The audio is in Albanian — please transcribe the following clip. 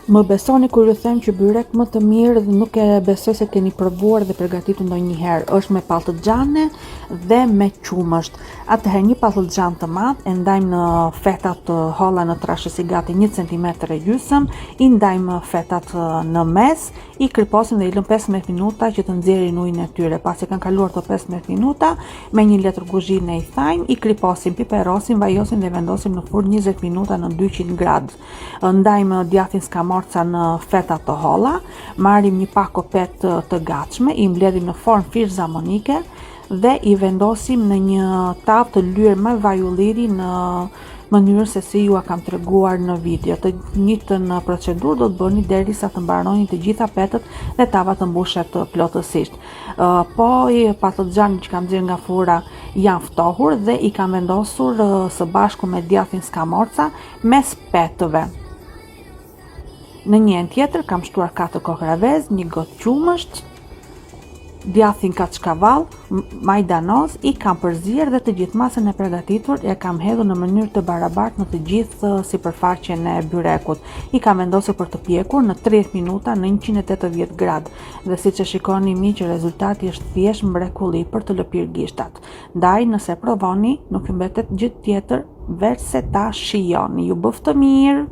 Më besoni kur ju them që byrek më të mirë dhe nuk e besoj se keni provuar dhe përgatitur ndonjëherë, është me pallëxhane dhe me qumësht. Atëherë një pallëxhan të madh e ndajmë në feta të holla në trashësi gati 1 cm e gjysmë, i ndajmë fetat në mes, i kryposim dhe i lëm 15 minuta që të nxjerrin ujin e tyre. Pasi kanë kaluar të 15 minuta, me një letër kuzhine i thajmë, i kryposim, piperosim, vajosim dhe vendosim në furrë 20 minuta në 200 gradë. Ndajmë djathtin skamorca në feta të holla, marrim një pak kopet të gatshme, i mbledhim në formë fish zamonike dhe i vendosim në një tavë të lyer me vaj ulliri në mënyrë se si ju a kam treguar në video. Të njëjtën procedurë do të bëni derisa të mbaroni të gjitha petët dhe tava të mbushet plotësisht. Po i pallëxhanët që kam nxjerrë nga furra janë ftohur dhe i kam vendosur së bashku me djathtin skamorca mes petëve. Në një enë tjetër kam shtuar 4 kokravez, një gotë qumësht, djathtin kaçkavall, majdanoz, i kam përzier dhe të gjithë masën e përgatitur e kam hedhur në mënyrë të barabartë në të gjithë sipërfaqen e byrekut. I kam vendosur për të pjekur në 30 minuta në 180 gradë dhe siç e shikoni miq, rezultati është thjesht mrekulli për të lëpirë gishtat. Ndaj nëse provoni, nuk ju mbetet gjë tjetër veç se ta shijoni. Ju bëf të mirë.